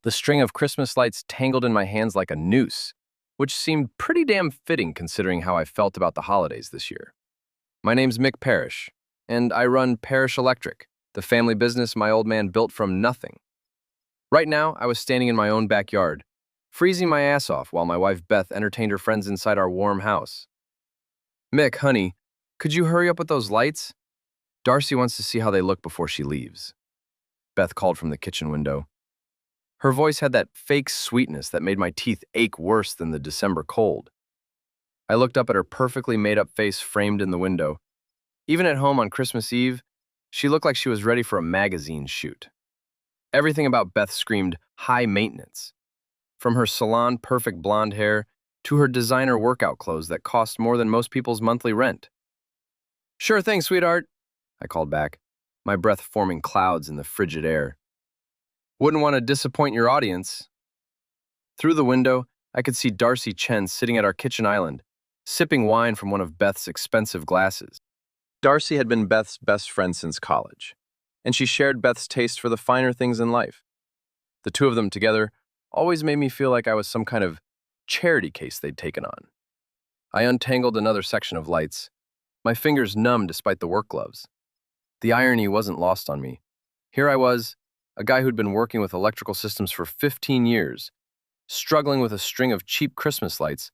The string of Christmas lights tangled in my hands like a noose, which seemed pretty damn fitting considering how I felt about the holidays this year. My name's Mick Parrish, and I run Parrish Electric, the family business my old man built from nothing. Right now, I was standing in my own backyard, freezing my ass off while my wife Beth entertained her friends inside our warm house. Mick, honey, could you hurry up with those lights? Darcy wants to see how they look before she leaves. Beth called from the kitchen window. Her voice had that fake sweetness that made my teeth ache worse than the December cold. I looked up at her perfectly made-up face framed in the window. Even at home on Christmas Eve, she looked like she was ready for a magazine shoot. Everything about Beth screamed high maintenance. From her salon-perfect blonde hair to her designer workout clothes that cost more than most people's monthly rent. "Sure thing, sweetheart," I called back, my breath forming clouds in the frigid air. "Wouldn't want to disappoint your audience." Through the window, I could see Darcy Chen sitting at our kitchen island, sipping wine from one of Beth's expensive glasses. Darcy had been Beth's best friend since college, and she shared Beth's taste for the finer things in life. The two of them together always made me feel like I was some kind of charity case they'd taken on. I untangled another section of lights, my fingers numb despite the work gloves. The irony wasn't lost on me. Here I was, a guy who'd been working with electrical systems for 15 years, struggling with a string of cheap Christmas lights,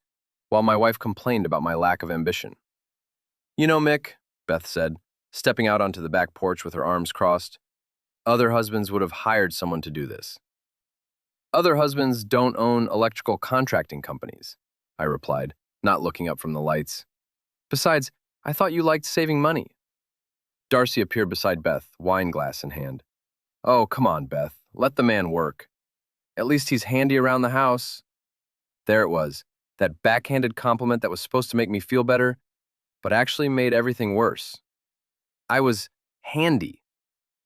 while my wife complained about my lack of ambition. "You know, Mick," Beth said, stepping out onto the back porch with her arms crossed, "other husbands would have hired someone to do this." "Other husbands don't own electrical contracting companies," I replied, not looking up from the lights. "Besides, I thought you liked saving money." Darcy appeared beside Beth, wine glass in hand. "Oh, come on, Beth. Let the man work. At least he's handy around the house." There it was, that backhanded compliment that was supposed to make me feel better, but actually made everything worse. I was handy,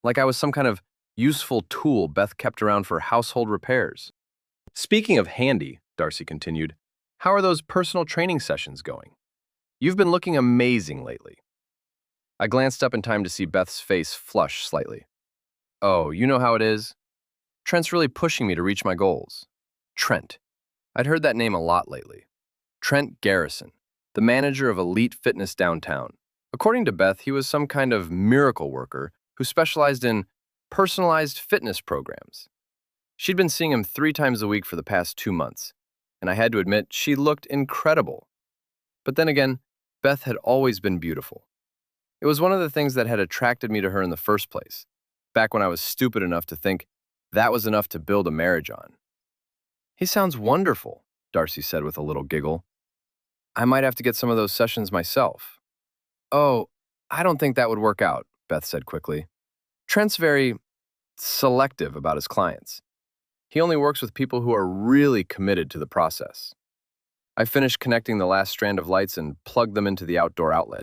like I was some kind of useful tool Beth kept around for household repairs. "Speaking of handy," Darcy continued, "how are those personal training sessions going? You've been looking amazing lately." I glanced up in time to see Beth's face flush slightly. "Oh, you know how it is. Trent's really pushing me to reach my goals." Trent. I'd heard that name a lot lately. Trent Garrison, the manager of Elite Fitness downtown. According to Beth, he was some kind of miracle worker who specialized in personalized fitness programs. She'd been seeing him 3 times a week for the past 2 months, and I had to admit she looked incredible. But then again, Beth had always been beautiful. It was one of the things that had attracted me to her in the first place, back when I was stupid enough to think that was enough to build a marriage on. "He sounds wonderful," Darcy said with a little giggle. "I might have to get some of those sessions myself." "Oh, I don't think that would work out," Beth said quickly. "Trent's very selective about his clients. He only works with people who are really committed to the process." I finished connecting the last strand of lights and plugged them into the outdoor outlet.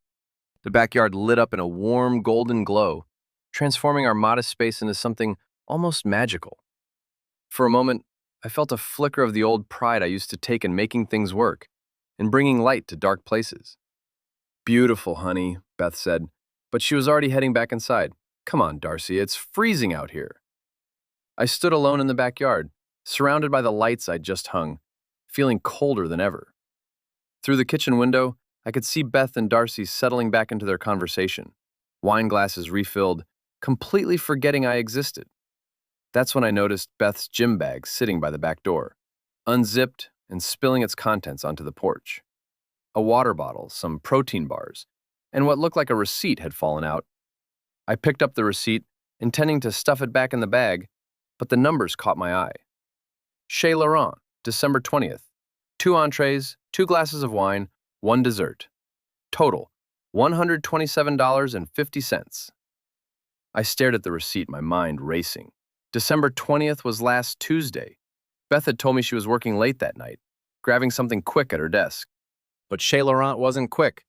The backyard lit up in a warm, golden glow, transforming our modest space into something almost magical. For a moment, I felt a flicker of the old pride I used to take in making things work, in bringing light to dark places. "Beautiful, honey," Beth said, but she was already heading back inside. "Come on, Darcy, it's freezing out here." I stood alone in the backyard, surrounded by the lights I'd just hung, feeling colder than ever. Through the kitchen window, I could see Beth and Darcy settling back into their conversation, wine glasses refilled, completely forgetting I existed. That's when I noticed Beth's gym bag sitting by the back door, unzipped and spilling its contents onto the porch. A water bottle, some protein bars, and what looked like a receipt had fallen out. I picked up the receipt, intending to stuff it back in the bag, but the numbers caught my eye. Chez Laurent, December 20th. 2 entrees, 2 glasses of wine, 1 dessert. Total, $127.50. I stared at the receipt, my mind racing. December 20th was last Tuesday. Beth had told me she was working late that night, grabbing something quick at her desk. But Chez Laurent wasn't quick,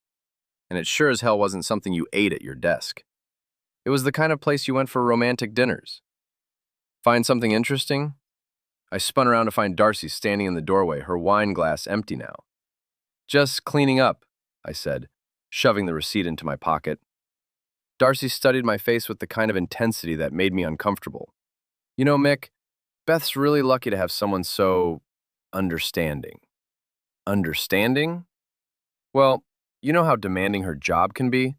and it sure as hell wasn't something you ate at your desk. It was the kind of place you went for romantic dinners. "Find something interesting?" I spun around to find Darcy standing in the doorway, her wine glass empty now. "Just cleaning up," I said, shoving the receipt into my pocket. Darcy studied my face with the kind of intensity that made me uncomfortable. "You know, Mick, Beth's really lucky to have someone so understanding. Understanding? Well, you know how demanding her job can be?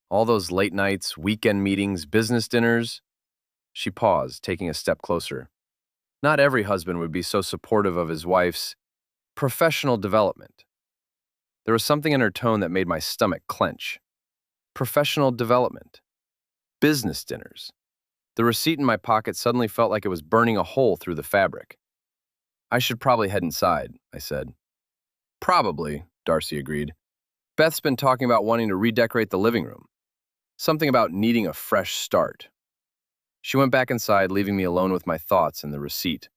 All those late nights, weekend meetings, business dinners? She paused, taking a step closer. Not every husband would be so supportive of his wife's professional development. There was something in her tone that made my stomach clench. Professional development. Business dinners. The receipt in my pocket suddenly felt like it was burning a hole through the fabric. I should probably head inside, I said. Probably, Darcy agreed. Beth's been talking about wanting to redecorate the living room. Something about needing a fresh start. She went back inside, leaving me alone with my thoughts and the receipt.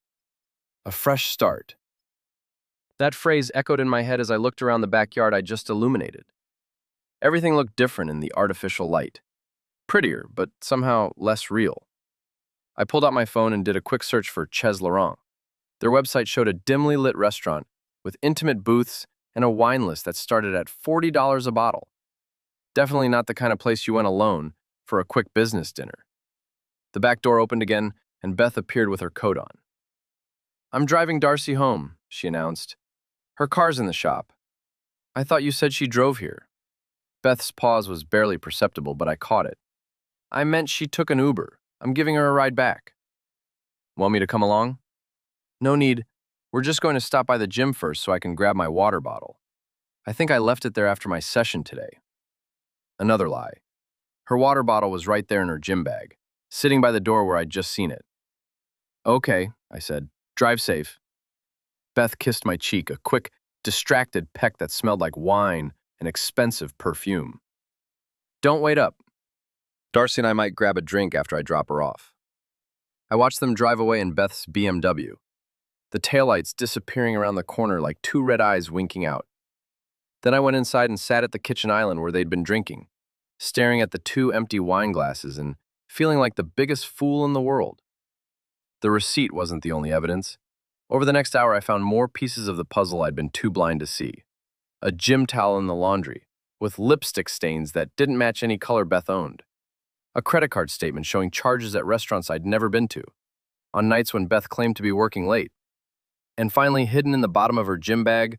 A fresh start. That phrase echoed in my head as I looked around the backyard I just illuminated. Everything looked different in the artificial light. Prettier, but somehow less real. I pulled out my phone and did a quick search for Chez Laurent. Their website showed a dimly lit restaurant with intimate booths and a wine list that started at $40 a bottle. Definitely not the kind of place you went alone for a quick business dinner. The back door opened again, and Beth appeared with her coat on. "I'm driving Darcy home," she announced. "Her car's in the shop." "I thought you said she drove here." Beth's pause was barely perceptible, but I caught it. "I meant she took an Uber. I'm giving her a ride back." "Want me to come along?" "No need. We're just going to stop by the gym first so I can grab my water bottle. I think I left it there after my session today." Another lie. Her water bottle was right there in her gym bag, sitting by the door where I'd just seen it. "Okay," I said. "Drive safe." Beth kissed my cheek, a quick, distracted peck that smelled like wine and expensive perfume. "Don't wait up. Darcy and I might grab a drink after I drop her off." I watched them drive away in Beth's BMW, the taillights disappearing around the corner like two red eyes winking out. Then I went inside and sat at the kitchen island where they'd been drinking, staring at the two empty wine glasses and feeling like the biggest fool in the world. The receipt wasn't the only evidence. Over the next hour, I found more pieces of the puzzle I'd been too blind to see. A gym towel in the laundry, with lipstick stains that didn't match any color Beth owned. A credit card statement showing charges at restaurants I'd never been to, on nights when Beth claimed to be working late. And finally, hidden in the bottom of her gym bag,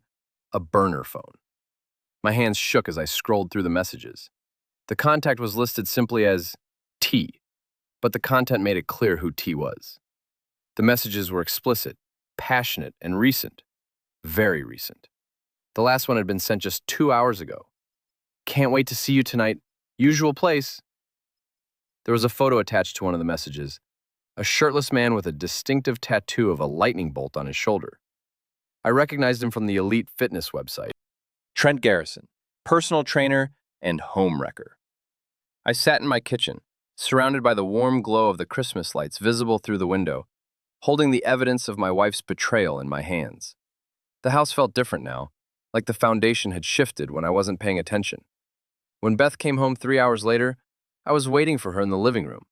a burner phone. My hands shook as I scrolled through the messages. The contact was listed simply as T, but the content made it clear who T was. The messages were explicit, passionate, and recent. Very recent. The last one had been sent just 2 hours ago. "Can't wait to see you tonight. Usual place." There was a photo attached to one of the messages. A shirtless man with a distinctive tattoo of a lightning bolt on his shoulder. I recognized him from the elite fitness website. Trent Garrison, personal trainer and home wrecker. I sat in my kitchen, surrounded by the warm glow of the Christmas lights visible through the window, holding the evidence of my wife's betrayal in my hands. The house felt different now, like the foundation had shifted when I wasn't paying attention. When Beth came home 3 hours later, I was waiting for her in the living room,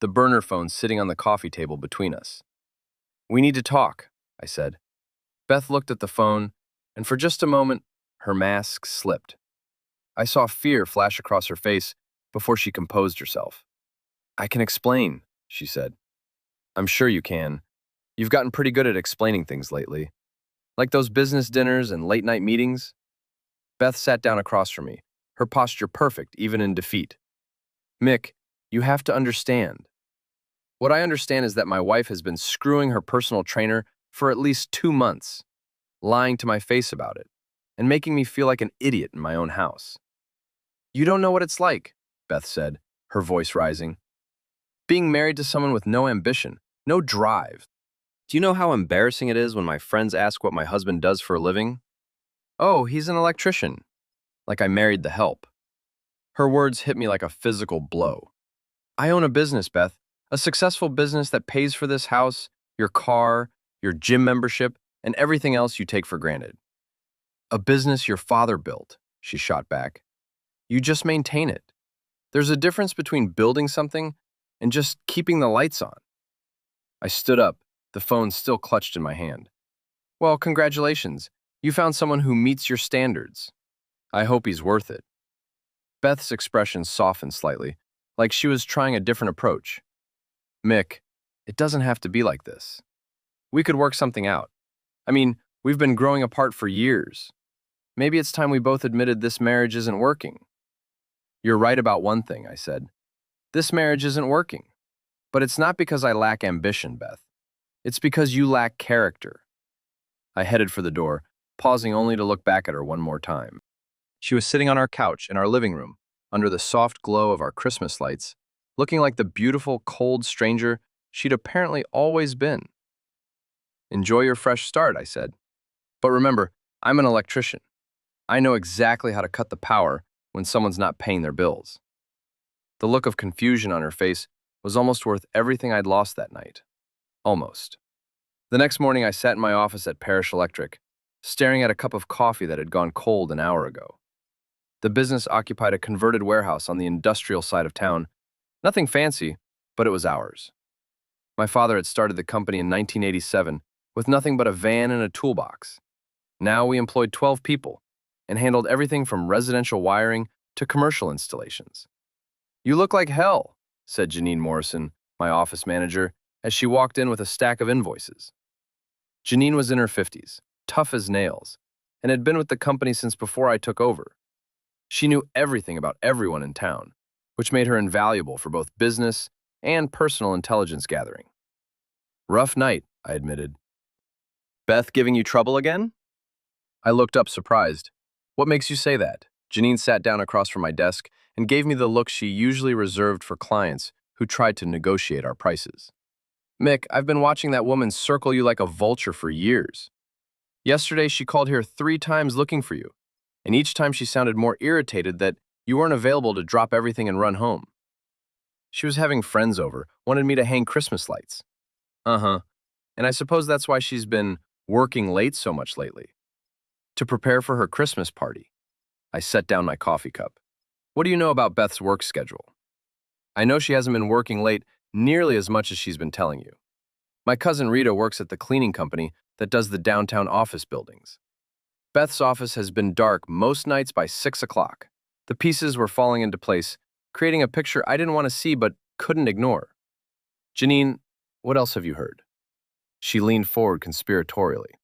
the burner phone sitting on the coffee table between us. "We need to talk," I said. Beth looked at the phone, and for just a moment, her mask slipped. I saw fear flash across her face before she composed herself. "I can explain," she said. "I'm sure you can. You've gotten pretty good at explaining things lately. Like those business dinners and late-night meetings." Beth sat down across from me, her posture perfect even in defeat. "Mick, you have to understand. What I understand is that my wife has been screwing her personal trainer for at least 2 months, lying to my face about it, and making me feel like an idiot in my own house." "You don't know what it's like," Beth said, her voice rising. "Being married to someone with no ambition, no drive. Do you know how embarrassing it is when my friends ask what my husband does for a living? 'Oh, he's an electrician.' Like I married the help." Her words hit me like a physical blow. "I own a business, Beth, a successful business that pays for this house, your car, your gym membership, and everything else you take for granted." "A business your father built," she shot back. "You just maintain it. There's a difference between building something and just keeping the lights on." I stood up, the phone still clutched in my hand. "Well, congratulations. You found someone who meets your standards. I hope he's worth it." Beth's expression softened slightly, like she was trying a different approach. "Mick, it doesn't have to be like this. We could work something out. I mean, we've been growing apart for years. Maybe it's time we both admitted this marriage isn't working. You're right about one thing, I said. This marriage isn't working. But it's not because I lack ambition, Beth. It's because you lack character. I headed for the door, pausing only to look back at her one more time. She was sitting on our couch in our living room, under the soft glow of our Christmas lights, looking like the beautiful, cold stranger she'd apparently always been. Enjoy your fresh start, I said. But remember, I'm an electrician. I know exactly how to cut the power when someone's not paying their bills. The look of confusion on her face was almost worth everything I'd lost that night. Almost. The next morning, I sat in my office at Parrish Electric, staring at a cup of coffee that had gone cold an hour ago. The business occupied a converted warehouse on the industrial side of town. Nothing fancy, but it was ours. My father had started the company in 1987 with nothing but a van and a toolbox. Now we employed 12 people and handled everything from residential wiring to commercial installations. "You look like hell," said Janine Morrison, my office manager, as she walked in with a stack of invoices. Janine was in her 50s, tough as nails, and had been with the company since before I took over. She knew everything about everyone in town, which made her invaluable for both business and personal intelligence gathering. "Rough night," I admitted. "Beth giving you trouble again?" I looked up surprised. "What makes you say that?" Janine sat down across from my desk and gave me the look she usually reserved for clients who tried to negotiate our prices. "Mick, I've been watching that woman circle you like a vulture for years. Yesterday, she called here 3 times looking for you, and each time she sounded more irritated that you weren't available to drop everything and run home. She was having friends over, wanted me to hang Christmas lights." "Uh-huh. And I suppose that's why she's been working late so much lately. To prepare for her Christmas party." I set down my coffee cup. "What do you know about Beth's work schedule?" "I know she hasn't been working late nearly as much as she's been telling you. My cousin Rita works at the cleaning company that does the downtown office buildings. Beth's office has been dark most nights by 6 o'clock. The pieces were falling into place, creating a picture I didn't want to see but couldn't ignore. Janine, what else have you heard?" She leaned forward conspiratorially.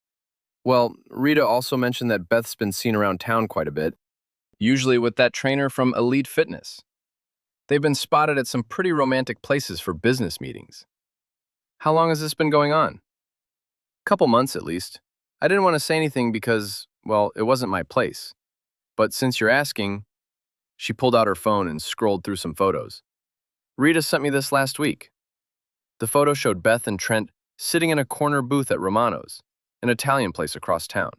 "Well, Rita also mentioned that Beth's been seen around town quite a bit, usually with that trainer from Elite Fitness. They've been spotted at some pretty romantic places for business meetings." "How long has this been going on?" "Couple months at least. I didn't want to say anything because, well, it wasn't my place. But since you're asking..." She pulled out her phone and scrolled through some photos. "Rita sent me this last week." The photo showed Beth and Trent sitting in a corner booth at Romano's, an Italian place across town.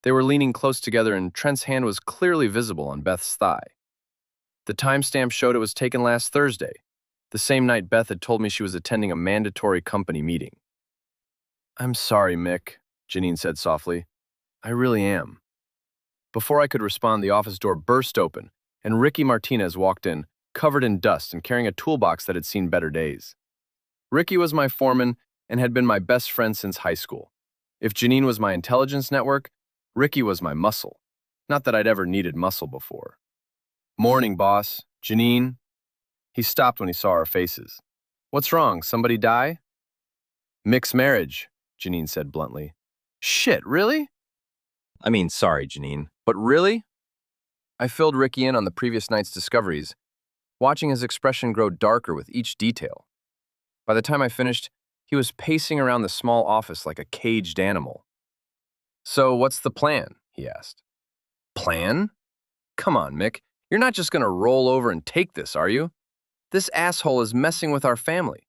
They were leaning close together and Trent's hand was clearly visible on Beth's thigh. The timestamp showed it was taken last Thursday, the same night Beth had told me she was attending a mandatory company meeting. "I'm sorry, Mick," Janine said softly. "I really am." Before I could respond, the office door burst open, and Ricky Martinez walked in, covered in dust and carrying a toolbox that had seen better days. Ricky was my foreman and had been my best friend since high school. If Janine was my intelligence network, Ricky was my muscle. Not that I'd ever needed muscle before. "Morning, boss. Janine." He stopped when he saw our faces. "What's wrong? Somebody die?" "Mick's marriage," Janine said bluntly. "Shit, really?" Sorry, Janine, but really?" I filled Ricky in on the previous night's discoveries, watching his expression grow darker with each detail. By the time I finished, he was pacing around the small office like a caged animal. "So what's the plan?" he asked. "Plan? Come on, Mick. You're not just going to roll over and take this, are you? This asshole is messing with our family.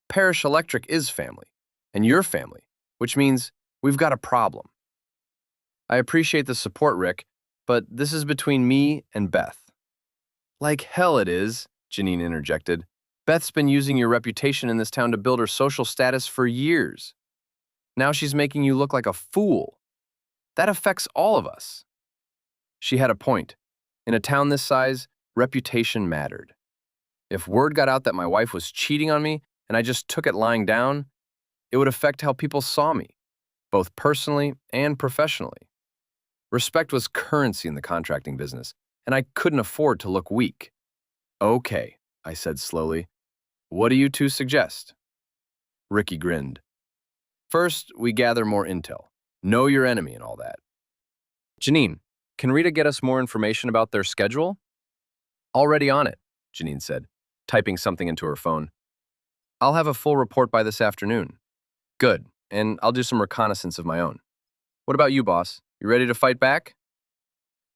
Parrish Electric is family, and your family, which means we've got a problem." "I appreciate the support, Rick, but this is between me and Beth." "Like hell it is," Janine interjected. "Beth's been using your reputation in this town to build her social status for years. Now she's making you look like a fool. That affects all of us." She had a point. In a town this size, reputation mattered. If word got out that my wife was cheating on me and I just took it lying down, it would affect how people saw me, both personally and professionally. Respect was currency in the contracting business, and I couldn't afford to look weak. "Okay," I said slowly. "What do you two suggest?" Ricky grinned. First, we gather more intel. Know your enemy and all that. Janine, can Rita get us more information about their schedule? Already on it, Janine said, typing something into her phone. I'll have a full report by this afternoon. Good, and I'll do some reconnaissance of my own. What about you, boss? You ready to fight back?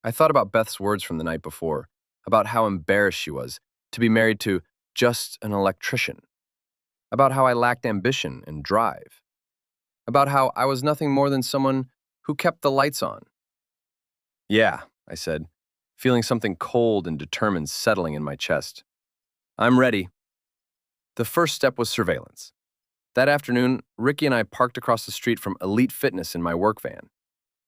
I thought about Beth's words from the night before, about how embarrassed she was to be married to just an electrician, about how I lacked ambition and drive, about how I was nothing more than someone who kept the lights on. Yeah, I said, feeling something cold and determined settling in my chest. I'm ready. The first step was surveillance. That afternoon, Ricky and I parked across the street from Elite Fitness in my work van,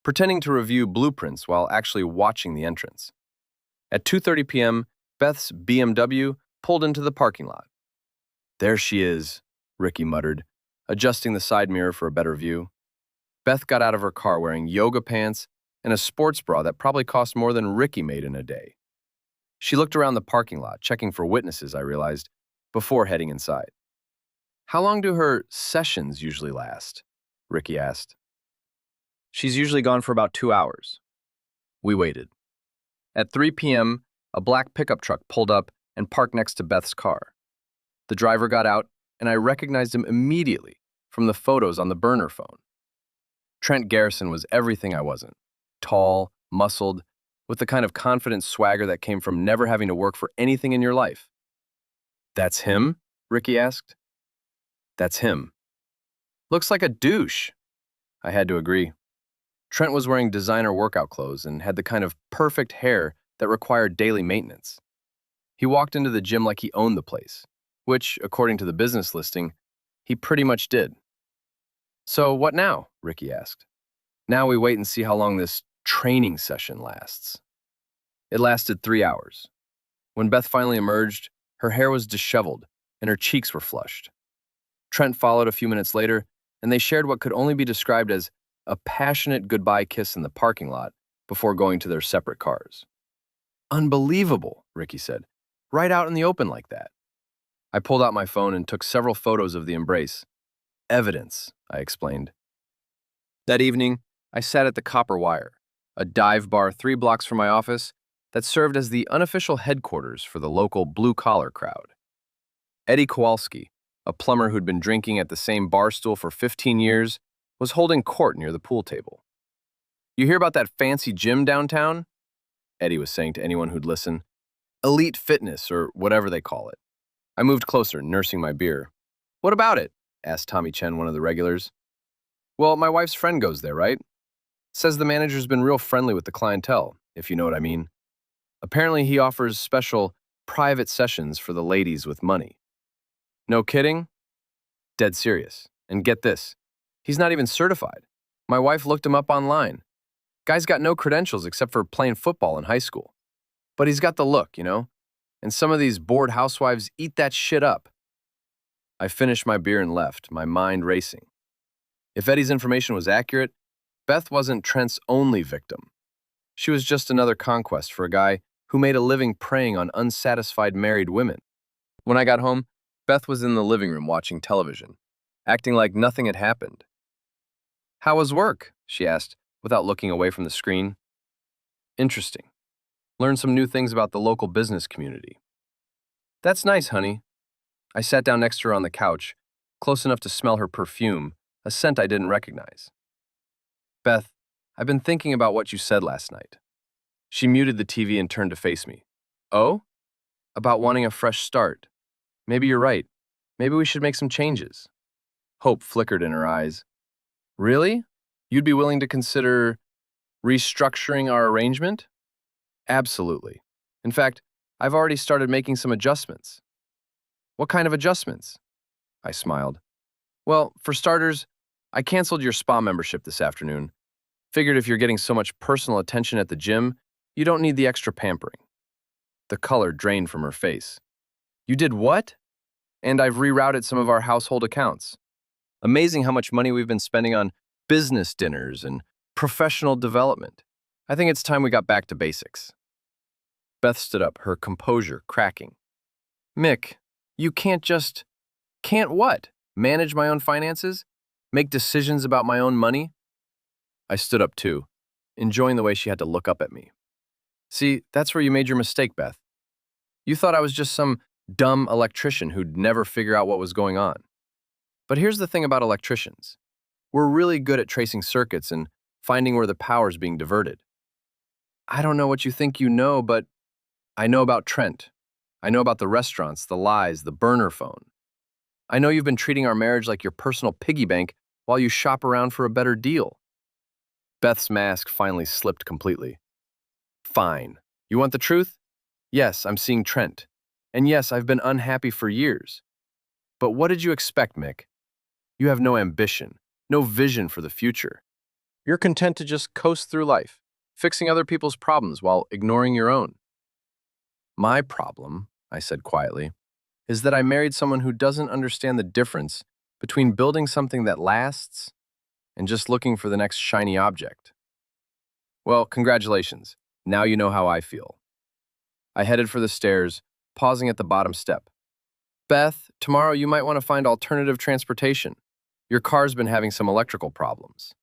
pretending to review blueprints while actually watching the entrance. At 2:30 p.m., Beth's BMW pulled into the parking lot. There she is, Ricky muttered, adjusting the side mirror for a better view. Beth got out of her car wearing yoga pants and a sports bra that probably cost more than Ricky made in a day. She looked around the parking lot, checking for witnesses, I realized, before heading inside. How long do her sessions usually last? Ricky asked. She's usually gone for about 2 hours. We waited. At 3 p.m., a black pickup truck pulled up and parked next to Beth's car. The driver got out, and I recognized him immediately from the photos on the burner phone. Trent Garrison was everything I wasn't. Tall, muscled, with the kind of confident swagger that came from never having to work for anything in your life. That's him? Ricky asked. That's him. Looks like a douche. I had to agree. Trent was wearing designer workout clothes and had the kind of perfect hair that required daily maintenance. He walked into the gym like he owned the place, which, according to the business listing, he pretty much did. So what now? Ricky asked. Now we wait and see how long this training session lasts. It lasted 3 hours. When Beth finally emerged, her hair was disheveled and her cheeks were flushed. Trent followed a few minutes later, and they shared what could only be described as a passionate goodbye kiss in the parking lot before going to their separate cars. Unbelievable, Ricky said. Right out in the open like that. I pulled out my phone and took several photos of the embrace. Evidence, I explained. That evening, I sat at the Copper Wire, a dive bar 3 blocks from my office that served as the unofficial headquarters for the local blue-collar crowd. Eddie Kowalski, a plumber who'd been drinking at the same bar stool for 15 years, was holding court near the pool table. You hear about that fancy gym downtown? Eddie was saying to anyone who'd listen. Elite Fitness, or whatever they call it. I moved closer, nursing my beer. What about it? Asked Tommy Chen, one of the regulars. Well, my wife's friend goes there, right? Says the manager's been real friendly with the clientele, if you know what I mean. Apparently he offers special private sessions for the ladies with money. No kidding? Dead serious. And get this, he's not even certified. My wife looked him up online. Guy's got no credentials except for playing football in high school. But he's got the look, you know? And some of these bored housewives eat that shit up. I finished my beer and left, my mind racing. If Eddie's information was accurate, Beth wasn't Trent's only victim. She was just another conquest for a guy who made a living preying on unsatisfied married women. When I got home, Beth was in the living room watching television, acting like nothing had happened. How was work? She asked, without looking away from the screen. Interesting. Learned some new things about the local business community. That's nice, honey. I sat down next to her on the couch, close enough to smell her perfume, a scent I didn't recognize. Beth, I've been thinking about what you said last night. She muted the TV and turned to face me. Oh? About wanting a fresh start. Maybe you're right. Maybe we should make some changes. Hope flickered in her eyes. Really? You'd be willing to consider restructuring our arrangement? Absolutely. In fact, I've already started making some adjustments. What kind of adjustments? I smiled. Well, for starters, I canceled your spa membership this afternoon. Figured if you're getting so much personal attention at the gym, you don't need the extra pampering. The color drained from her face. You did what? And I've rerouted some of our household accounts. Amazing how much money we've been spending on business dinners and professional development. I think it's time we got back to basics. Beth stood up, her composure cracking. Mick, you can't just... Can't what? Manage my own finances? Make decisions about my own money? I stood up too, enjoying the way she had to look up at me. See, that's where you made your mistake, Beth. You thought I was just some dumb electrician who'd never figure out what was going on. But here's the thing about electricians. We're really good at tracing circuits and finding where the power's being diverted. I don't know what you think you know, but I know about Trent. I know about the restaurants, the lies, the burner phone. I know you've been treating our marriage like your personal piggy bank while you shop around for a better deal. Beth's mask finally slipped completely. Fine. You want the truth? Yes, I'm seeing Trent. And yes, I've been unhappy for years. But what did you expect, Mick? You have no ambition, no vision for the future. You're content to just coast through life, fixing other people's problems while ignoring your own. My problem, I said quietly, is that I married someone who doesn't understand the difference between building something that lasts and just looking for the next shiny object. Well, congratulations. Now you know how I feel. I headed for the stairs, pausing at the bottom step. Beth, tomorrow you might want to find alternative transportation. Your car's been having some electrical problems.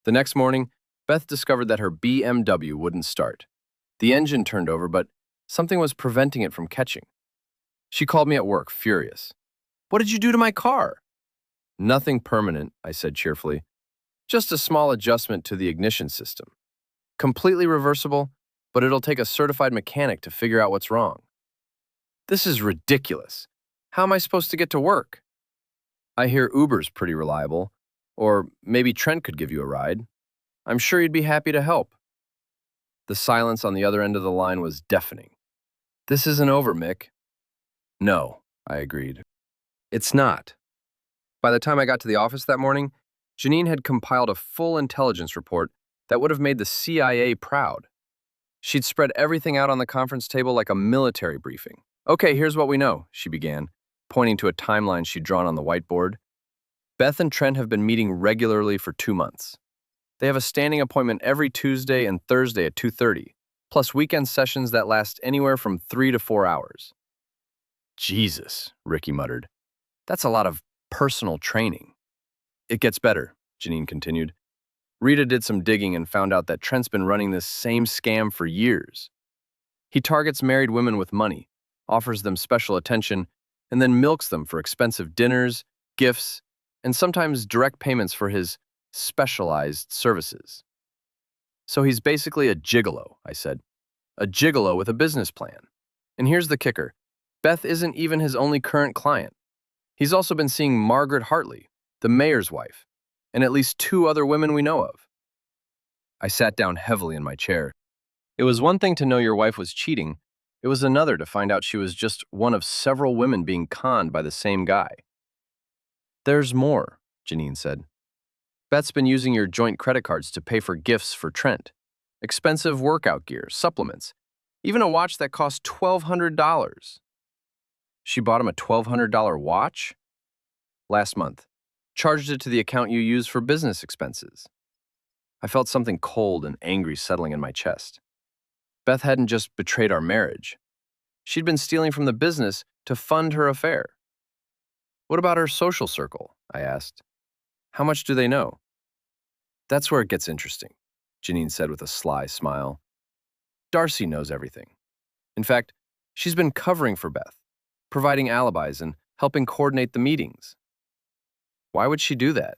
The next morning, Beth discovered that her BMW wouldn't start. The engine turned over, but something was preventing it from catching. She called me at work, furious. What did you do to my car? Nothing permanent, I said cheerfully. Just a small adjustment to the ignition system. Completely reversible, but it'll take a certified mechanic to figure out what's wrong. This is ridiculous. How am I supposed to get to work? I hear Uber's pretty reliable, or maybe Trent could give you a ride. I'm sure he'd be happy to help. The silence on the other end of the line was deafening. This isn't over, Mick. No, I agreed. It's not. By the time I got to the office that morning, Janine had compiled a full intelligence report that would have made the CIA proud. She'd spread everything out on the conference table like a military briefing. Okay, here's what we know, she began, pointing to a timeline she'd drawn on the whiteboard. Beth and Trent have been meeting regularly for 2 months. They have a standing appointment every Tuesday and Thursday at 2:30, plus weekend sessions that last anywhere from 3 to 4 hours. Jesus, Ricky muttered. That's a lot of personal training. It gets better, Janine continued. Rita did some digging and found out that Trent's been running this same scam for years. He targets married women with money, offers them special attention, and then milks them for expensive dinners, gifts, and sometimes direct payments for his specialized services. So he's basically a gigolo, I said. A gigolo with a business plan. And here's the kicker. Beth isn't even his only current client. He's also been seeing Margaret Hartley, the mayor's wife, and at least 2 other women we know of. I sat down heavily in my chair. It was one thing to know your wife was cheating. It was another to find out she was just one of several women being conned by the same guy. There's more, Janine said. Beth's been using your joint credit cards to pay for gifts for Trent. Expensive workout gear, supplements, even a watch that cost $1,200. She bought him a $1,200 watch? Last month. Charged it to the account you use for business expenses. I felt something cold and angry settling in my chest. Beth hadn't just betrayed our marriage. She'd been stealing from the business to fund her affair. What about her social circle? I asked. How much do they know? That's where it gets interesting, Janine said with a sly smile. Darcy knows everything. In fact, she's been covering for Beth, providing alibis and helping coordinate the meetings. Why would she do that?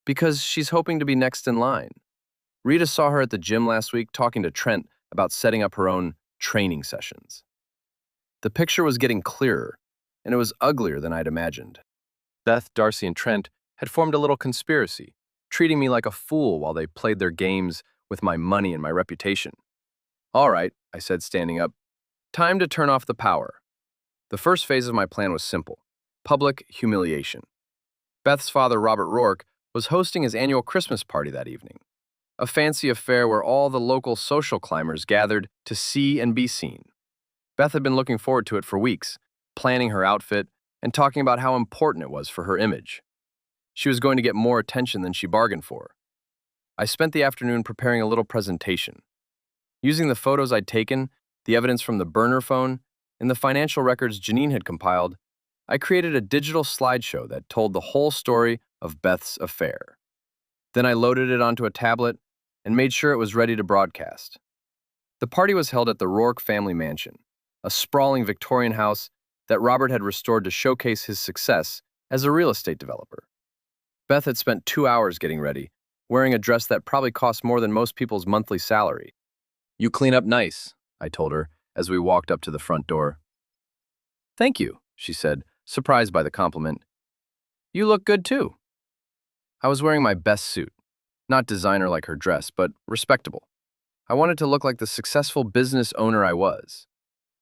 Because she's hoping to be next in line. Rita saw her at the gym last week talking to Trent about setting up her own training sessions. The picture was getting clearer, and it was uglier than I'd imagined. Beth, Darcy, and Trent had formed a little conspiracy, treating me like a fool while they played their games with my money and my reputation. All right, I said, standing up. Time to turn off the power. The first phase of my plan was simple: public humiliation. Beth's father, Robert Rourke, was hosting his annual Christmas party that evening, a fancy affair where all the local social climbers gathered to see and be seen. Beth had been looking forward to it for weeks, planning her outfit and talking about how important it was for her image. She was going to get more attention than she bargained for. I spent the afternoon preparing a little presentation. Using the photos I'd taken, the evidence from the burner phone, and the financial records Janine had compiled, I created a digital slideshow that told the whole story of Beth's affair. Then I loaded it onto a tablet and made sure it was ready to broadcast. The party was held at the Rourke family mansion, a sprawling Victorian house that Robert had restored to showcase his success as a real estate developer. Beth had spent 2 hours getting ready, wearing a dress that probably cost more than most people's monthly salary. "You clean up nice," I told her as we walked up to the front door. "Thank you," she said, surprised by the compliment. "You look good too." I was wearing my best suit, not designer like her dress, but respectable. I wanted to look like the successful business owner I was,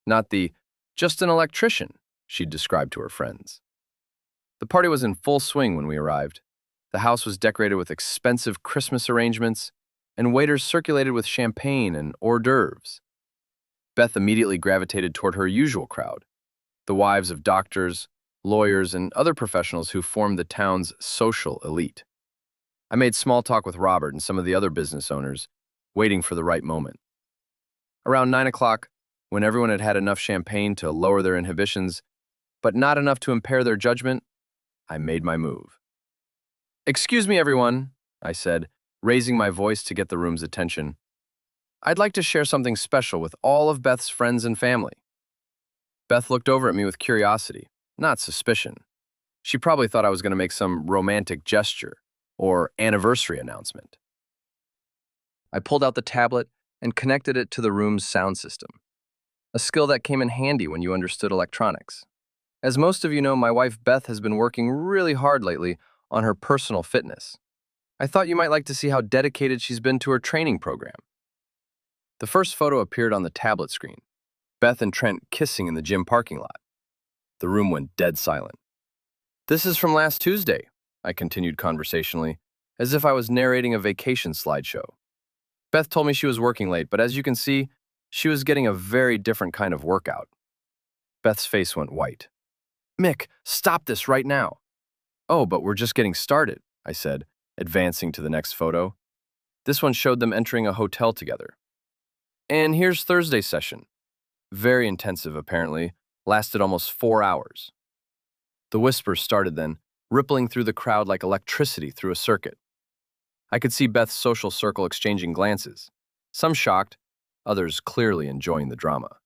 not the "just an electrician" she'd described to her friends. The party was in full swing when we arrived. The house was decorated with expensive Christmas arrangements, and waiters circulated with champagne and hors d'oeuvres. Beth immediately gravitated toward her usual crowd, the wives of doctors, lawyers, and other professionals who formed the town's social elite. I made small talk with Robert and some of the other business owners, waiting for the right moment. Around 9 o'clock, when everyone had had enough champagne to lower their inhibitions, but not enough to impair their judgment, I made my move. "Excuse me, everyone," I said, raising my voice to get the room's attention. "I'd like to share something special with all of Beth's friends and family." Beth looked over at me with curiosity, not suspicion. She probably thought I was going to make some romantic gesture or anniversary announcement. I pulled out the tablet and connected it to the room's sound system, a skill that came in handy when you understood electronics. As most of you know, my wife Beth has been working really hard lately on her personal fitness. I thought you might like to see how dedicated she's been to her training program. The first photo appeared on the tablet screen, Beth and Trent kissing in the gym parking lot. The room went dead silent. "This is from last Tuesday," I continued conversationally, as if I was narrating a vacation slideshow. Beth told me she was working late, but as you can see, she was getting a very different kind of workout. Beth's face went white. "Mick, stop this right now." "Oh, but we're just getting started," I said, advancing to the next photo. This one showed them entering a hotel together. "And here's Thursday's session." Very intensive, apparently, lasted almost 4 hours. The whispers started then, rippling through the crowd like electricity through a circuit. I could see Beth's social circle exchanging glances, some shocked, others clearly enjoying the drama.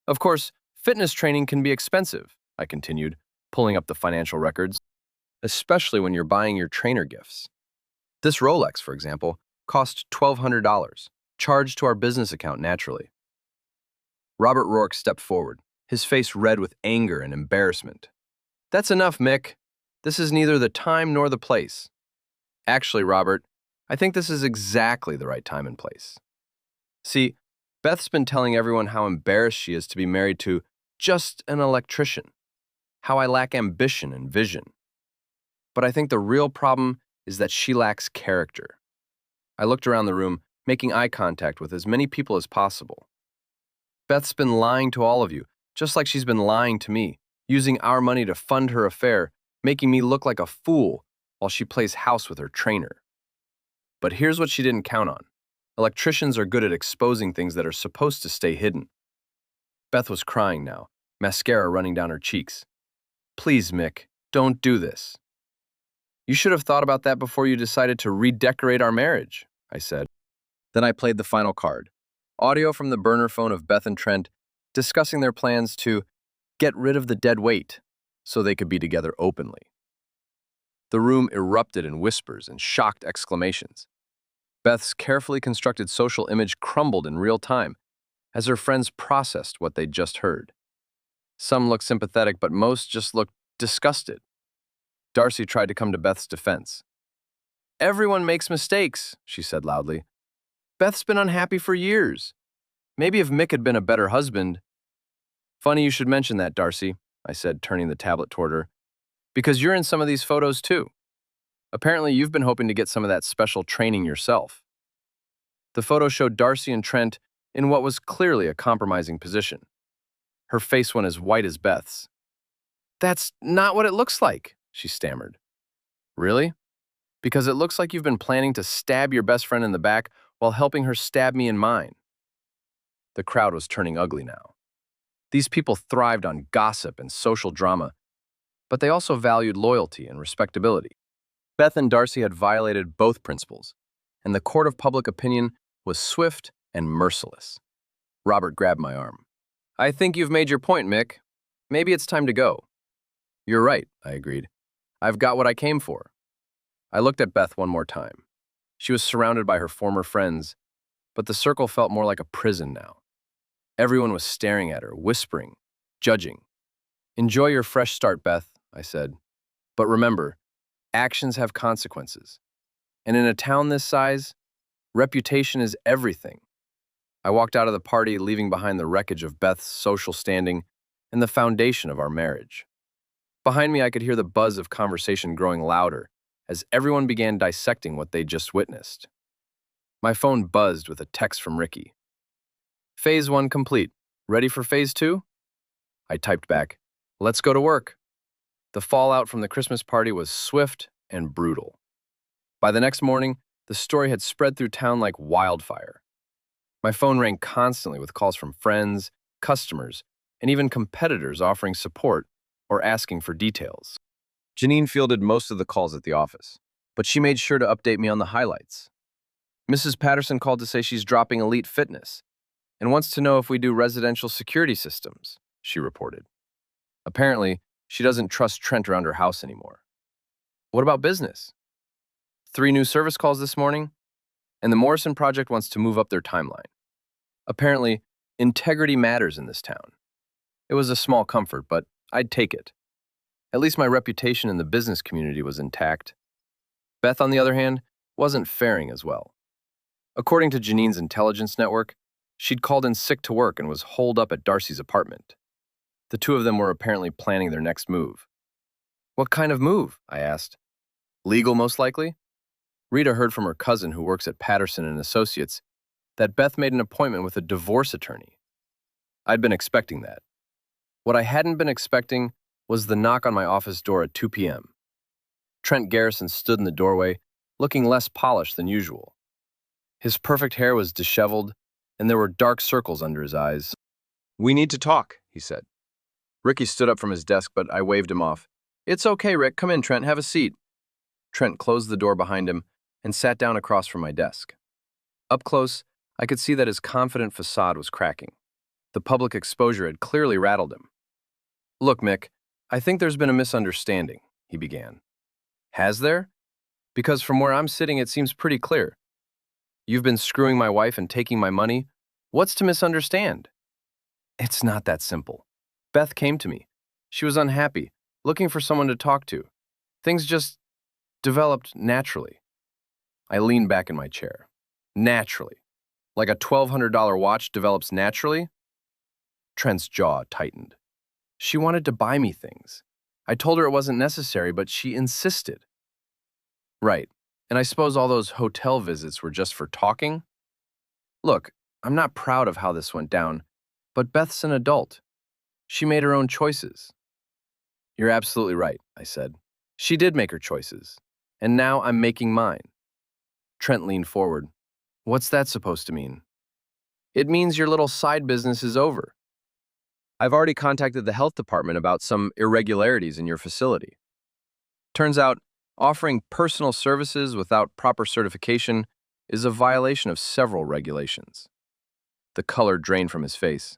"Of course, fitness training can be expensive," I continued, pulling up the financial records, "especially when you're buying your trainer gifts. This Rolex, for example, cost $1,200, charged to our business account naturally." Robert Rourke stepped forward, his face red with anger and embarrassment. "That's enough, Mick. This is neither the time nor the place." "Actually, Robert, I think this is exactly the right time and place. See, Beth's been telling everyone how embarrassed she is to be married to just an electrician, how I lack ambition and vision. But I think the real problem is that she lacks character." I looked around the room, making eye contact with as many people as possible. "Beth's been lying to all of you, just like she's been lying to me, using our money to fund her affair, making me look like a fool while she plays house with her trainer. But here's what she didn't count on. Electricians are good at exposing things that are supposed to stay hidden." Beth was crying now, mascara running down her cheeks. "Please, Mick, don't do this." "You should have thought about that before you decided to redecorate our marriage," I said. Then I played the final card, audio from the burner phone of Beth and Trent discussing their plans to get rid of the dead weight so they could be together openly. The room erupted in whispers and shocked exclamations. Beth's carefully constructed social image crumbled in real time as her friends processed what they'd just heard. Some looked sympathetic, but most just looked disgusted. Darcy tried to come to Beth's defense. "Everyone makes mistakes," she said loudly. "Beth's been unhappy for years. Maybe if Mick had been a better husband—" "Funny you should mention that, Darcy," I said, turning the tablet toward her, "because you're in some of these photos too. Apparently you've been hoping to get some of that special training yourself." The photo showed Darcy and Trent in what was clearly a compromising position. Her face went as white as Beth's. "That's not what it looks like," she stammered. "Really? Because it looks like you've been planning to stab your best friend in the back while helping her stab me in mine." The crowd was turning ugly now. These people thrived on gossip and social drama, but they also valued loyalty and respectability. Beth and Darcy had violated both principles, and the court of public opinion was swift and merciless. Robert grabbed my arm. "I think you've made your point, Mick. Maybe it's time to go." "You're right," I agreed. "I've got what I came for." I looked at Beth one more time. She was surrounded by her former friends, but the circle felt more like a prison now. Everyone was staring at her, whispering, judging. "Enjoy your fresh start, Beth," I said. "But remember, actions have consequences. And in a town this size, reputation is everything." I walked out of the party, leaving behind the wreckage of Beth's social standing and the foundation of our marriage. Behind me, I could hear the buzz of conversation growing louder as everyone began dissecting what they'd just witnessed. My phone buzzed with a text from Ricky. "Phase 1 complete. Ready for Phase 2? I typed back, "Let's go to work." The fallout from the Christmas party was swift and brutal. By the next morning, the story had spread through town like wildfire. My phone rang constantly with calls from friends, customers, and even competitors offering support or asking for details. Janine fielded most of the calls at the office, but she made sure to update me on the highlights. Mrs. Patterson called to say she's dropping Elite Fitness and wants to know if we do residential security systems, she reported. Apparently, she doesn't trust Trent around her house anymore. What about business? 3 new service calls this morning, and the Morrison Project wants to move up their timeline. Apparently, integrity matters in this town. It was a small comfort, but I'd take it. At least my reputation in the business community was intact. Beth, on the other hand, wasn't faring as well. According to Janine's intelligence network, she'd called in sick to work and was holed up at Darcy's apartment. The two of them were apparently planning their next move. "What kind of move?" I asked. "Legal, most likely?" Rita heard from her cousin, who works at Patterson and Associates, that Beth made an appointment with a divorce attorney. I'd been expecting that. What I hadn't been expecting was the knock on my office door at 2 p.m. Trent Garrison stood in the doorway, looking less polished than usual. His perfect hair was disheveled, and there were dark circles under his eyes. "We need to talk," he said. Ricky stood up from his desk, but I waved him off. "It's okay, Rick. Come in, Trent. Have a seat." Trent closed the door behind him and sat down across from my desk. Up close, I could see that his confident facade was cracking. The public exposure had clearly rattled him. "Look, Mick, I think there's been a misunderstanding," he began. "Has there? Because from where I'm sitting, it seems pretty clear. You've been screwing my wife and taking my money. What's to misunderstand?" "It's not that simple. Beth came to me. She was unhappy, looking for someone to talk to. Things just developed naturally." I leaned back in my chair. Naturally. Like a $1,200 watch develops naturally? Trent's jaw tightened. "She wanted to buy me things. I told her it wasn't necessary, but she insisted." "Right. And I suppose all those hotel visits were just for talking?" "Look, I'm not proud of how this went down, but Beth's an adult. She made her own choices." "You're absolutely right," I said. "She did make her choices, and now I'm making mine." Trent leaned forward. "What's that supposed to mean?" "It means your little side business is over. I've already contacted the health department about some irregularities in your facility. Turns out, offering personal services without proper certification is a violation of several regulations." The color drained from his face.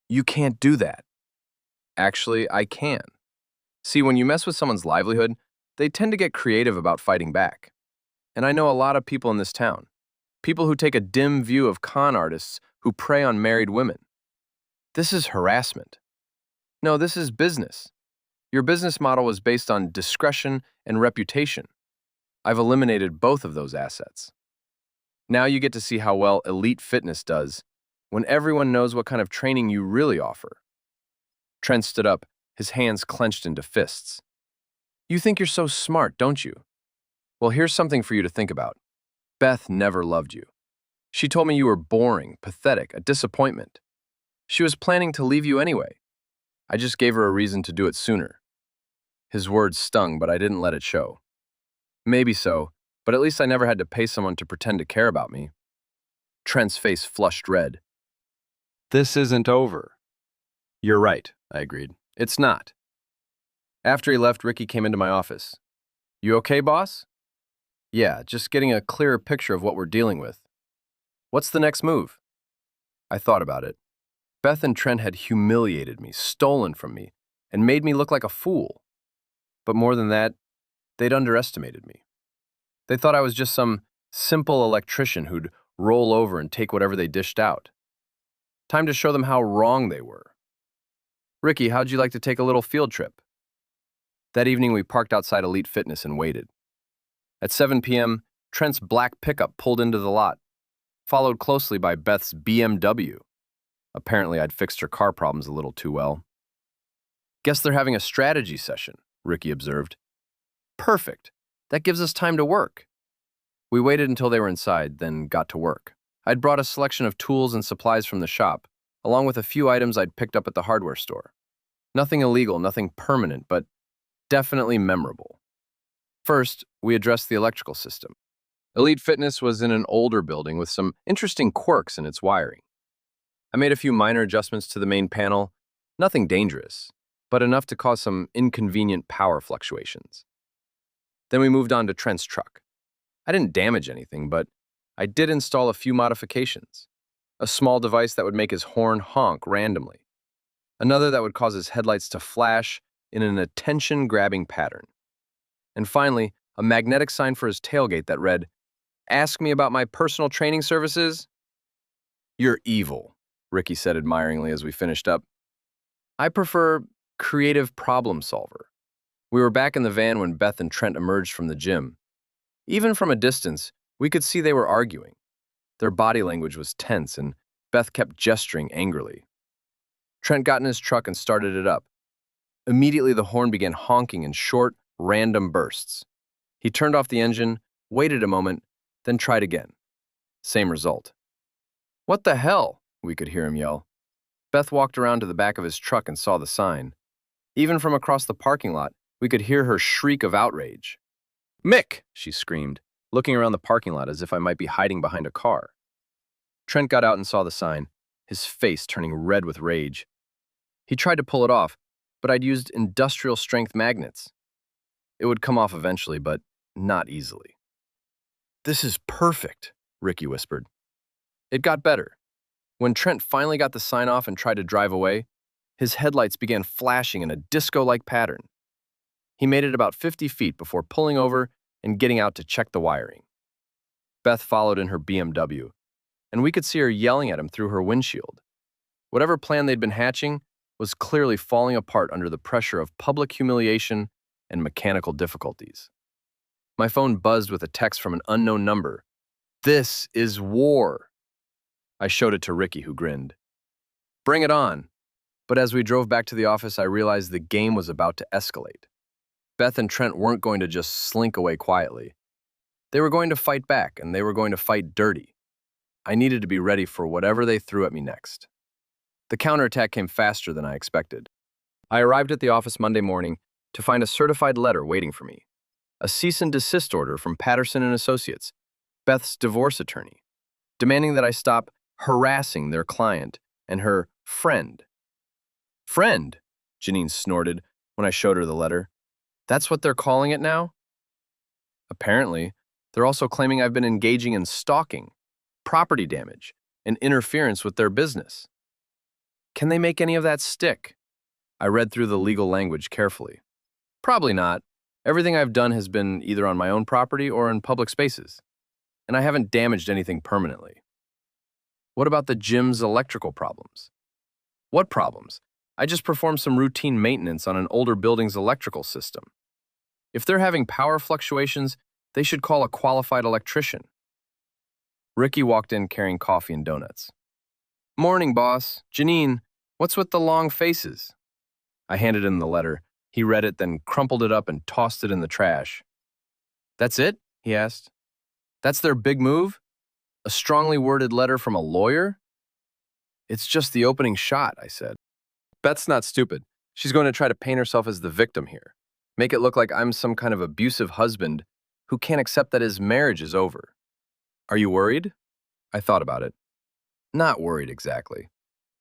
"You can't do that." "Actually, I can. See, when you mess with someone's livelihood, they tend to get creative about fighting back. And I know a lot of people in this town. People who take a dim view of con artists who prey on married women. This is harassment. No, this is business. Your business model was based on discretion and reputation. I've eliminated both of those assets. Now you get to see how well Elite Fitness does when everyone knows what kind of training you really offer." Trent stood up, his hands clenched into fists. "You think you're so smart, don't you? Well, here's something for you to think about. Beth never loved you. She told me you were boring, pathetic, a disappointment. She was planning to leave you anyway. I just gave her a reason to do it sooner." His words stung, but I didn't let it show. "Maybe so, but at least I never had to pay someone to pretend to care about me." Trent's face flushed red. "This isn't over." "You're right," I agreed. "It's not." After he left, Ricky came into my office. You okay, boss? Yeah, just getting a clearer picture of what we're dealing with. What's the next move? I thought about it. Beth and Trent had humiliated me, stolen from me, and made me look like a fool. But more than that, they'd underestimated me. They thought I was just some simple electrician who'd roll over and take whatever they dished out. Time to show them how wrong they were. Ricky, how'd you like to take a little field trip? That evening, we parked outside Elite Fitness and waited. At 7 p.m., Trent's black pickup pulled into the lot, followed closely by Beth's BMW. Apparently, I'd fixed her car problems a little too well. Guess they're having a strategy session, Ricky observed. Perfect. That gives us time to work. We waited until they were inside, then got to work. I'd brought a selection of tools and supplies from the shop, along with a few items I'd picked up at the hardware store. Nothing illegal, nothing permanent, but definitely memorable. First, we addressed the electrical system. Elite Fitness was in an older building with some interesting quirks in its wiring. I made a few minor adjustments to the main panel, nothing dangerous, but enough to cause some inconvenient power fluctuations. Then we moved on to Trent's truck. I didn't damage anything, but I did install a few modifications. A small device that would make his horn honk randomly. Another that would cause his headlights to flash in an attention-grabbing pattern. And finally, a magnetic sign for his tailgate that read, "Ask me about my personal training services." "You're evil," Ricky said admiringly as we finished up. "I prefer creative problem solver." We were back in the van when Beth and Trent emerged from the gym. Even from a distance, we could see they were arguing. Their body language was tense, and Beth kept gesturing angrily. Trent got in his truck and started it up. Immediately, the horn began honking in short, random bursts. He turned off the engine, waited a moment, then tried again. Same result. "What the hell?" we could hear him yell. Beth walked around to the back of his truck and saw the sign. Even from across the parking lot, we could hear her shriek of outrage. "Mick!" she screamed, looking around the parking lot as if I might be hiding behind a car. Trent got out and saw the sign, his face turning red with rage. He tried to pull it off, but I'd used industrial-strength magnets. It would come off eventually, but not easily. "This is perfect," Ricky whispered. It got better. When Trent finally got the sign off and tried to drive away, his headlights began flashing in a disco-like pattern. He made it about 50 feet before pulling over and getting out to check the wiring. Beth followed in her BMW, and we could see her yelling at him through her windshield. Whatever plan they'd been hatching was clearly falling apart under the pressure of public humiliation and mechanical difficulties. My phone buzzed with a text from an unknown number. "This is war." I showed it to Ricky, who grinned. "Bring it on." But as we drove back to the office, I realized the game was about to escalate. Beth and Trent weren't going to just slink away quietly. They were going to fight back, and they were going to fight dirty. I needed to be ready for whatever they threw at me next. The counterattack came faster than I expected. I arrived at the office Monday morning to find a certified letter waiting for me. A cease and desist order from Patterson and Associates, Beth's divorce attorney, demanding that I stop harassing their client and her friend. "Friend?" Janine snorted when I showed her the letter. "That's what they're calling it now?" Apparently, they're also claiming I've been engaging in stalking, property damage, and interference with their business. Can they make any of that stick? I read through the legal language carefully. Probably not. Everything I've done has been either on my own property or in public spaces, and I haven't damaged anything permanently. What about the gym's electrical problems? What problems? I just performed some routine maintenance on an older building's electrical system. If they're having power fluctuations, they should call a qualified electrician. Ricky walked in carrying coffee and donuts. "Morning, boss. Janine, what's with the long faces?" I handed him the letter. He read it, then crumpled it up and tossed it in the trash. "That's it?" he asked. "That's their big move? A strongly worded letter from a lawyer?" "It's just the opening shot," I said. "Beth's not stupid. She's going to try to paint herself as the victim here. Make it look like I'm some kind of abusive husband who can't accept that his marriage is over. Are you worried?" I thought about it. Not worried exactly,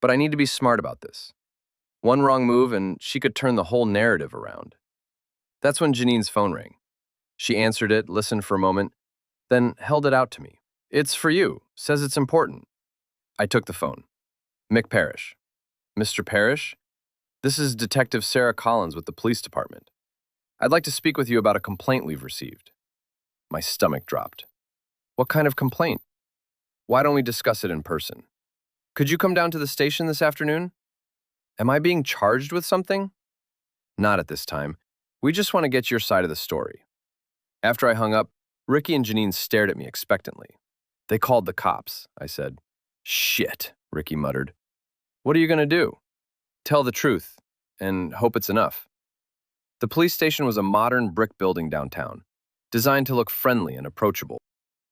but I need to be smart about this. One wrong move and she could turn the whole narrative around. That's when Janine's phone rang. She answered it, listened for a moment, then held it out to me. It's for you. Says it's important. I took the phone. Mick Parrish. Mr. Parrish? This is Detective Sarah Collins with the police department. I'd like to speak with you about a complaint we've received. My stomach dropped. What kind of complaint? Why don't we discuss it in person? Could you come down to the station this afternoon? Am I being charged with something? Not at this time. We just want to get your side of the story. After I hung up, Ricky and Janine stared at me expectantly. They called the cops, I said. Shit, Ricky muttered. What are you going to do? Tell the truth, and hope it's enough. The police station was a modern brick building downtown, designed to look friendly and approachable.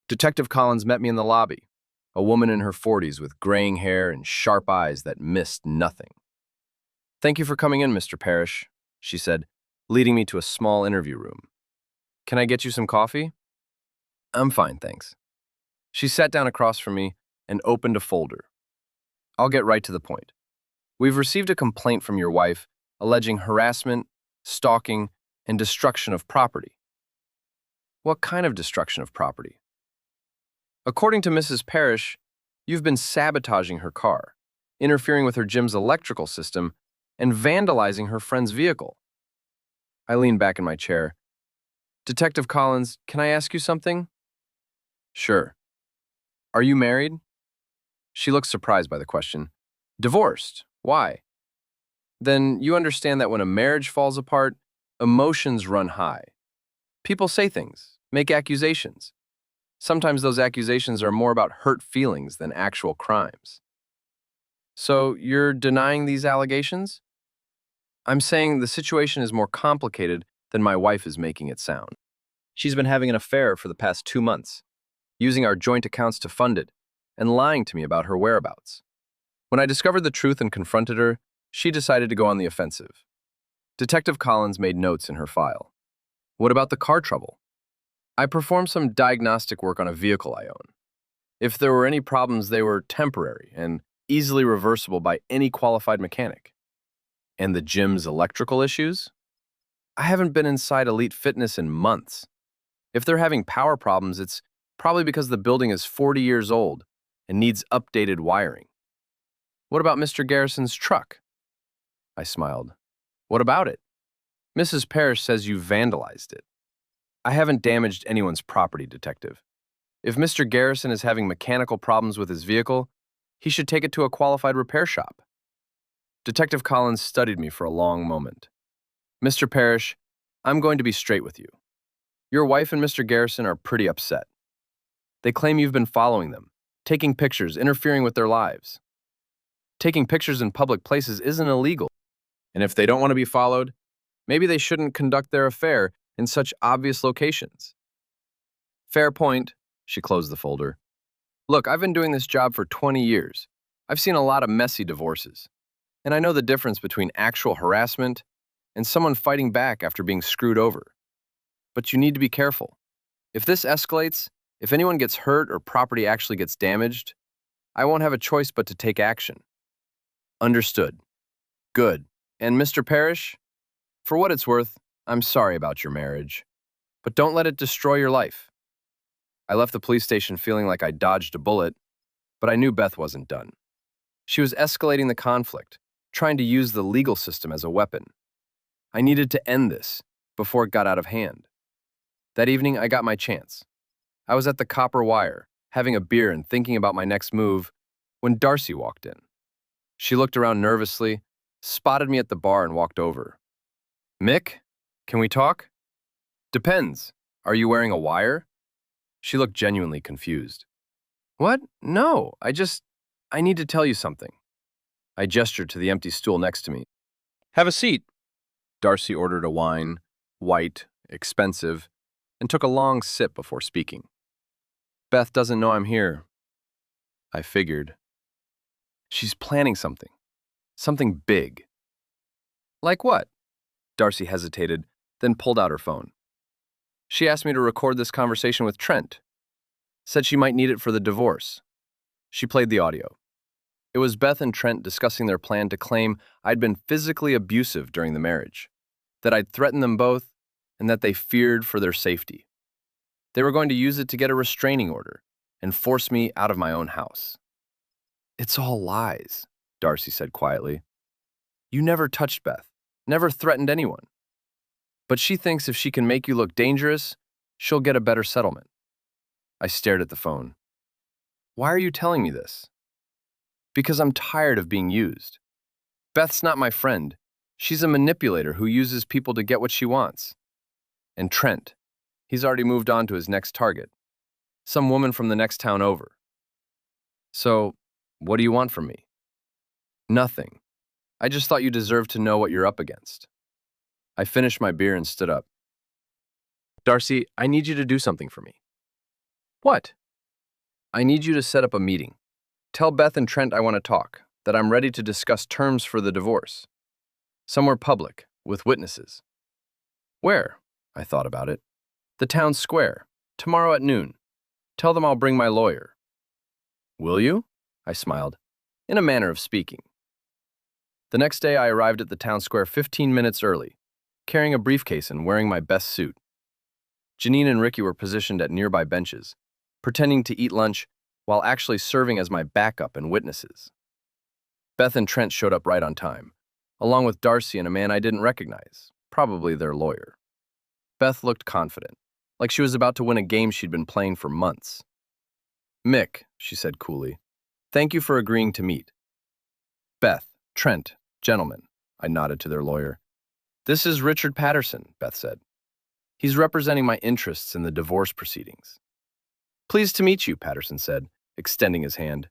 Detective Collins met me in the lobby, a woman in her 40s with graying hair and sharp eyes that missed nothing. Thank you for coming in, Mr. Parrish, she said, leading me to a small interview room. Can I get you some coffee? I'm fine, thanks. She sat down across from me and opened a folder. I'll get right to the point. We've received a complaint from your wife alleging harassment, stalking, and destruction of property. What kind of destruction of property? According to Mrs. Parrish, you've been sabotaging her car, interfering with her gym's electrical system, and vandalizing her friend's vehicle. I leaned back in my chair. Detective Collins, can I ask you something? Sure. Are you married? She looked surprised by the question. Divorced. Why? Then you understand that when a marriage falls apart, emotions run high. People say things, make accusations. Sometimes those accusations are more about hurt feelings than actual crimes. So you're denying these allegations? I'm saying the situation is more complicated than my wife is making it sound. She's been having an affair for the past 2 months, using our joint accounts to fund it, and lying to me about her whereabouts. When I discovered the truth and confronted her, she decided to go on the offensive. Detective Collins made notes in her file. What about the car trouble? I performed some diagnostic work on a vehicle I own. If there were any problems, they were temporary and easily reversible by any qualified mechanic. And the gym's electrical issues? I haven't been inside Elite Fitness in months. If they're having power problems, it's probably because the building is 40 years old and needs updated wiring. What about Mr. Garrison's truck? I smiled. What about it? Mrs. Parrish says you vandalized it. I haven't damaged anyone's property, Detective. If Mr. Garrison is having mechanical problems with his vehicle, he should take it to a qualified repair shop. Detective Collins studied me for a long moment. Mr. Parrish, I'm going to be straight with you. Your wife and Mr. Garrison are pretty upset. They claim you've been following them, taking pictures, interfering with their lives. Taking pictures in public places isn't illegal, and if they don't want to be followed, maybe they shouldn't conduct their affair in such obvious locations. Fair point, she closed the folder. Look, I've been doing this job for 20 years. I've seen a lot of messy divorces, and I know the difference between actual harassment and someone fighting back after being screwed over. But you need to be careful. If this escalates, if anyone gets hurt or property actually gets damaged, I won't have a choice but to take action. Understood. Good. And Mr. Parrish, for what it's worth, I'm sorry about your marriage, but don't let it destroy your life. I left the police station feeling like I dodged a bullet, but I knew Beth wasn't done. She was escalating the conflict, trying to use the legal system as a weapon. I needed to end this before it got out of hand. That evening, I got my chance. I was at the Copper Wire, having a beer and thinking about my next move, when Darcy walked in. She looked around nervously, spotted me at the bar, and walked over. Mick, can we talk? Depends. Are you wearing a wire? She looked genuinely confused. What? No, I need to tell you something. I gestured to the empty stool next to me. Have a seat. Darcy ordered a wine, white, expensive, and took a long sip before speaking. Beth doesn't know I'm here. I figured. She's planning something. Something big. Like what? Darcy hesitated, then pulled out her phone. She asked me to record this conversation with Trent. Said she might need it for the divorce. She played the audio. It was Beth and Trent discussing their plan to claim I'd been physically abusive during the marriage, that I'd threatened them both, and that they feared for their safety. They were going to use it to get a restraining order and force me out of my own house. It's all lies, Darcy said quietly. You never touched Beth, never threatened anyone. But she thinks if she can make you look dangerous, she'll get a better settlement. I stared at the phone. Why are you telling me this? Because I'm tired of being used. Beth's not my friend. She's a manipulator who uses people to get what she wants. And Trent, he's already moved on to his next target. Some woman from the next town over. So, what do you want from me? Nothing. I just thought you deserved to know what you're up against. I finished my beer and stood up. Darcy, I need you to do something for me. What? I need you to set up a meeting. Tell Beth and Trent I want to talk, that I'm ready to discuss terms for the divorce. Somewhere public, with witnesses. Where? I thought about it. The town square, tomorrow at noon. Tell them I'll bring my lawyer. Will you? I smiled, in a manner of speaking. The next day I arrived at the town square 15 minutes early, carrying a briefcase and wearing my best suit. Janine and Ricky were positioned at nearby benches, pretending to eat lunch while actually serving as my backup and witnesses. Beth and Trent showed up right on time, along with Darcy and a man I didn't recognize, probably their lawyer. Beth looked confident, like she was about to win a game she'd been playing for months. Mick, she said coolly, thank you for agreeing to meet. Beth, Trent, gentlemen, I nodded to their lawyer. This is Richard Patterson, Beth said. He's representing my interests in the divorce proceedings. Pleased to meet you, Patterson said, extending his hand.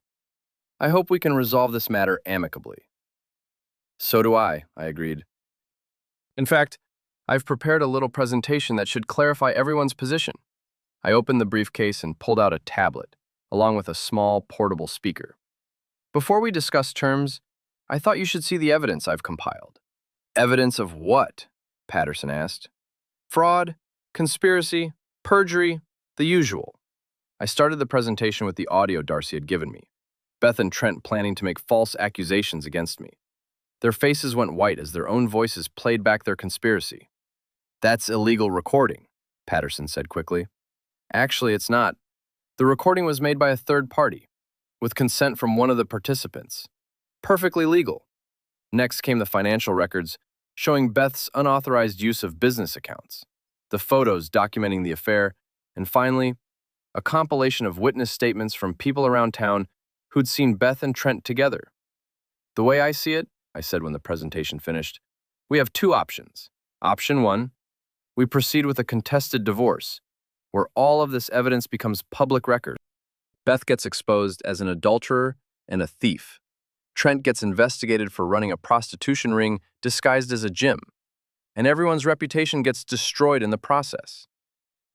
I hope we can resolve this matter amicably. So do I agreed. In fact, I've prepared a little presentation that should clarify everyone's position. I opened the briefcase and pulled out a tablet, along with a small, portable speaker. Before we discuss terms, I thought you should see the evidence I've compiled. Evidence of what? Patterson asked. Fraud, conspiracy, perjury, the usual. I started the presentation with the audio Darcy had given me, Beth and Trent planning to make false accusations against me. Their faces went white as their own voices played back their conspiracy. That's illegal recording, Patterson said quickly. Actually, it's not. The recording was made by a third party, with consent from one of the participants. Perfectly legal. Next came the financial records showing Beth's unauthorized use of business accounts, the photos documenting the affair, and finally, a compilation of witness statements from people around town who'd seen Beth and Trent together. The way I see it, I said when the presentation finished, we have two options. Option one, we proceed with a contested divorce, where all of this evidence becomes public record. Beth gets exposed as an adulterer and a thief. Trent gets investigated for running a prostitution ring disguised as a gym, and everyone's reputation gets destroyed in the process.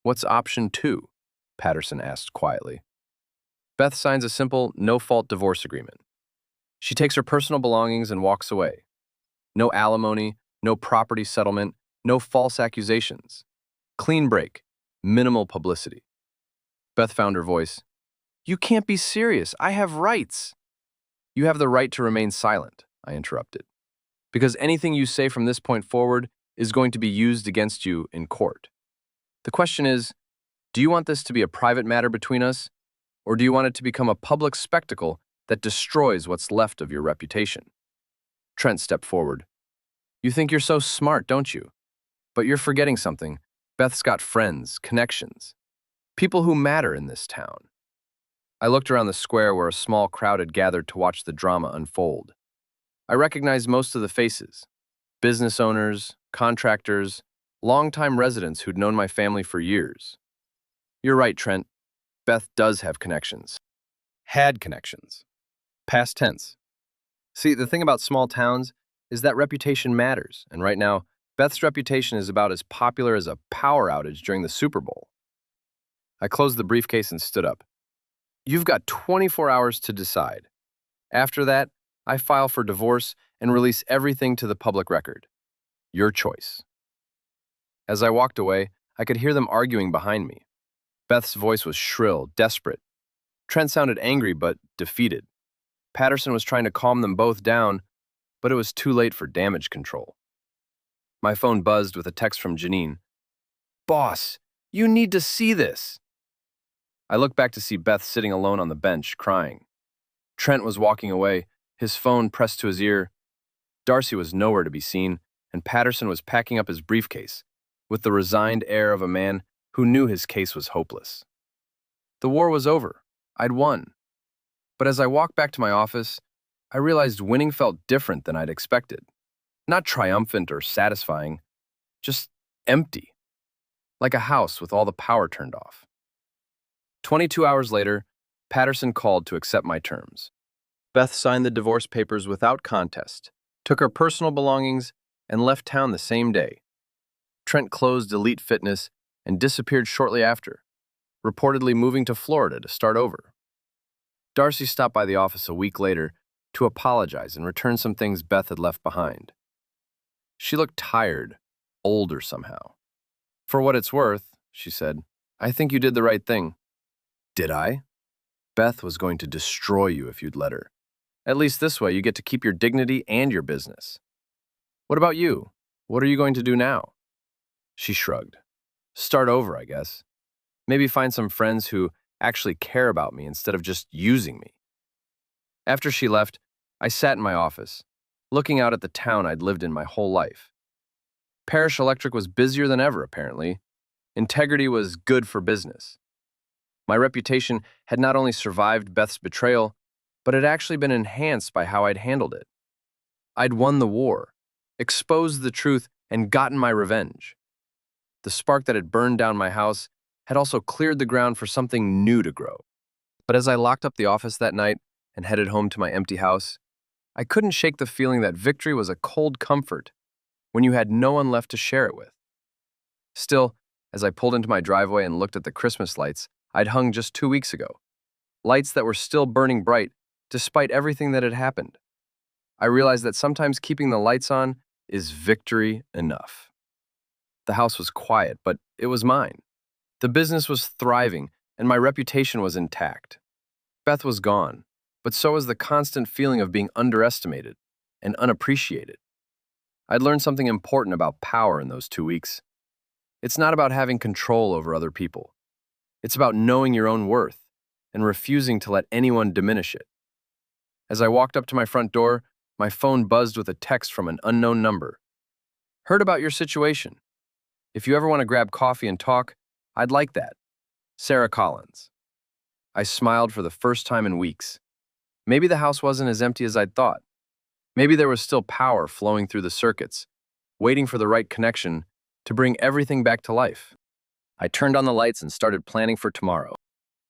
What's option two? Patterson asked quietly. Beth signs a simple, no-fault divorce agreement. She takes her personal belongings and walks away. No alimony, no property settlement, no false accusations. Clean break, minimal publicity. Beth found her voice. You can't be serious. I have rights. You have the right to remain silent, I interrupted, because anything you say from this point forward is going to be used against you in court. The question is, do you want this to be a private matter between us, or do you want it to become a public spectacle that destroys what's left of your reputation? Trent stepped forward. You think you're so smart, don't you? But you're forgetting something. Beth's got friends, connections, people who matter in this town. I looked around the square where a small crowd had gathered to watch the drama unfold. I recognized most of the faces. Business owners, contractors, longtime residents who'd known my family for years. You're right, Trent. Beth does have connections. Had connections. Past tense. See, the thing about small towns is that reputation matters, and right now, Beth's reputation is about as popular as a power outage during the Super Bowl. I closed the briefcase and stood up. You've got 24 hours to decide. After that, I file for divorce and release everything to the public record. Your choice. As I walked away, I could hear them arguing behind me. Beth's voice was shrill, desperate. Trent sounded angry but defeated. Patterson was trying to calm them both down, but it was too late for damage control. My phone buzzed with a text from Janine. Boss, you need to see this. I looked back to see Beth sitting alone on the bench, crying. Trent was walking away, his phone pressed to his ear. Darcy was nowhere to be seen, and Patterson was packing up his briefcase, with the resigned air of a man who knew his case was hopeless. The war was over. I'd won. But as I walked back to my office, I realized winning felt different than I'd expected. Not triumphant or satisfying, just empty, like a house with all the power turned off. 22 hours later, Patterson called to accept my terms. Beth signed the divorce papers without contest, took her personal belongings, and left town the same day. Trent closed Elite Fitness and disappeared shortly after, reportedly moving to Florida to start over. Darcy stopped by the office a week later to apologize and return some things Beth had left behind. She looked tired, older somehow. "For what it's worth," she said, "I think you did the right thing." "Did I?" "Beth was going to destroy you if you'd let her. At least this way you get to keep your dignity and your business." "What about you? What are you going to do now?" She shrugged. "Start over, I guess. Maybe find some friends who actually care about me instead of just using me." After she left, I sat in my office, looking out at the town I'd lived in my whole life. Parish Electric was busier than ever, apparently. Integrity was good for business. My reputation had not only survived Beth's betrayal, but had actually been enhanced by how I'd handled it. I'd won the war, exposed the truth, and gotten my revenge. The spark that had burned down my house had also cleared the ground for something new to grow. But as I locked up the office that night and headed home to my empty house, I couldn't shake the feeling that victory was a cold comfort when you had no one left to share it with. Still, as I pulled into my driveway and looked at the Christmas lights I'd hung just 2 weeks ago, lights that were still burning bright despite everything that had happened, I realized that sometimes keeping the lights on is victory enough. The house was quiet, but it was mine. The business was thriving, and my reputation was intact. Beth was gone, but so was the constant feeling of being underestimated and unappreciated. I'd learned something important about power in those 2 weeks. It's not about having control over other people. It's about knowing your own worth and refusing to let anyone diminish it. As I walked up to my front door, my phone buzzed with a text from an unknown number. "Heard about your situation. If you ever want to grab coffee and talk, I'd like that. Sarah Collins." I smiled for the first time in weeks. Maybe the house wasn't as empty as I'd thought. Maybe there was still power flowing through the circuits, waiting for the right connection to bring everything back to life. I turned on the lights and started planning for tomorrow.